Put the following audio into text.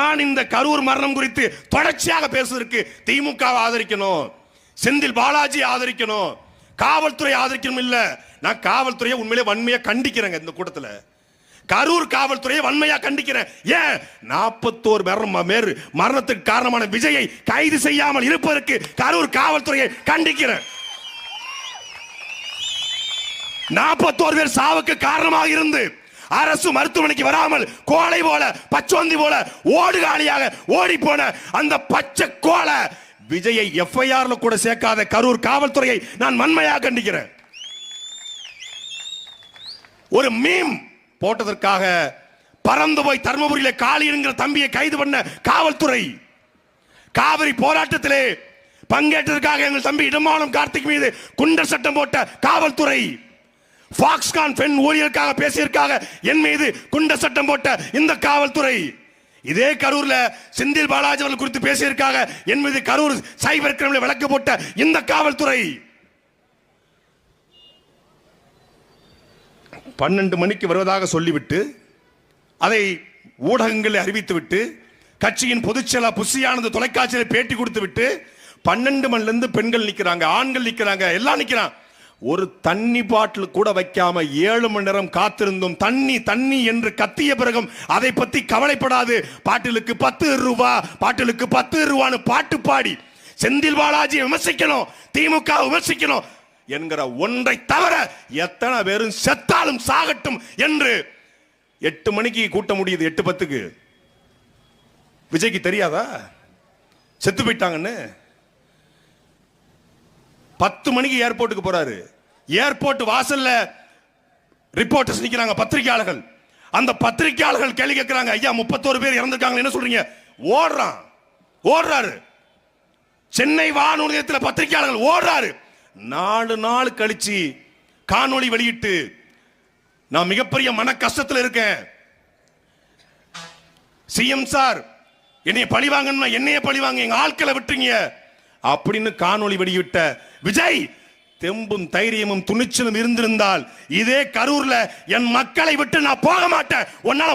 நான் இந்த கரூர் மரணம் குறித்து தொடர்ச்சியாக பேசுவதற்கு திமுக ஆதரிக்கணும், செந்தில் பாலாஜி ஆதரிக்கணும், காவல்துறை ஆதரிக்கணும். இல்ல, நான் காவல்துறையை உண்மையிலே வன்மையா கண்டிக்கிறேங்க. இந்த கூட்டத்தில் கரூர் காவல்துறையை வன்மையா கண்டிக்கிறேன். ஏன் 41 மரணத்துக்கு காரணமான விஜயை கைது செய்யாமல் இருப்பதற்கு கரூர் காவல்துறையை கண்டிக்கிறேன். 41 பேர் சாவுக்கு காரணமாக இருந்து அரசு மருத்துவமனைக்கு வராமல் கோலை போல பச்சோந்தி போல ஓடுகாலியாக ஓடி போன அந்த பச்சை கோலை விஜயை எஃப்ஐஆர்ல கூட சேர்க்காத கரூர் காவல்துறையை நான் வன்மையாக கண்டிக்கிறேன். ஒரு மீம் போட்டதற்காக பறந்து போய் தர்மபுரியில காளி என்கிற தம்பியை கைது பண்ண காவல்துறை, காவிரி போராட்டத்திலே பங்கேற்றதற்காக எங்கள் தம்பி இடமானம் கார்த்திக் மீது குண்டர் சட்டம் போட்ட காவல்துறை, பாக்ஸ்கான் பெண் ஊழியருக்காக பேசியதற்காக என் மீது குண்டர் சட்டம் போட்ட இந்த காவல்துறை, இதே கரூர்ல செந்தில் பாலாஜி அவர்கள் குறித்து பேசியதற்காக என் மீது கரூர் சைபர் கிரைம்ல வழக்கு போட்ட இந்த காவல்துறை 12 மணிக்கு வருவதாக சொல்லிவிட்டு அதை ஊடகங்களில் அறிவித்துவிட்டு கட்சியின் பொதுச்செயலாளர் புசியானது தொலைக்காட்சியில் பேட்டி கொடுத்து விட்டு 12 மணிலிருந்து பெண்கள் நிக்கிறாங்க, ஆண்கள் நிக்கிறாங்க, எல்லாம் நிக்கிறாங்க. ஒரு தண்ணி பாட்டில் கூட வைக்காம 7 மணி நேரம் காத்திருந்தும் தண்ணி தண்ணி என்று கத்திய பிறகும் அதை பத்தி கவலைப்படாது பாட்டிலுக்கு 10 ரூபா, பாட்டிலுக்கு 10 ரூபான்னு பாட்டு பாடி செந்தில் பாலாஜி விமர்சிக்கணும், திமுக விமர்சிக்கணும் என்கிற ஒன்றை தவிர எத்தனை பேரும் செத்தாலும் சாகட்டும் என்று 8 மணிக்கு கூட்ட முடியுது. 8:10 விஜய்க்கு தெரியாதா செத்து போயிட்டாங்கன்னு? 10 மணிக்கு ஏர்போர்ட்டுக்கு போறாரு. ஏர்போர்ட் வாசல்ல ரிப்போர்ட்டர்ஸ் நிக்கிறாங்க, பத்திரிகையாளர்கள். அந்த பத்திரிகையாளர்கள் கேள்வி கேட்கிறாங்க, ஐயா 31 பேர் இறந்திருக்காங்க, என்ன சொல்றீங்க? ஓடுறாரு. சென்னை வானொலி நிலையத்தில் பத்திரிகையாளர்கள் ஓடுறாரு. 4 நாள் கழிச்சு காணொளி வெளியிட்டு நான் மிகப்பெரிய மன கஷ்டத்தில் இருக்கேன், சிஎம் சார் என்னைய பழிவாங்கன்னா என்னைய பழிவாங்க, எங்க ஆட்களை விட்டுங்க அப்படின்னு காணொளி வெளியிட்ட விஜய் தெம்பும் தைரியமும் துணிச்சலும் இருந்திருந்தால் இதே கரூர்ல என் மக்களை விட்டு நான் போக மாட்டேன், உன்னால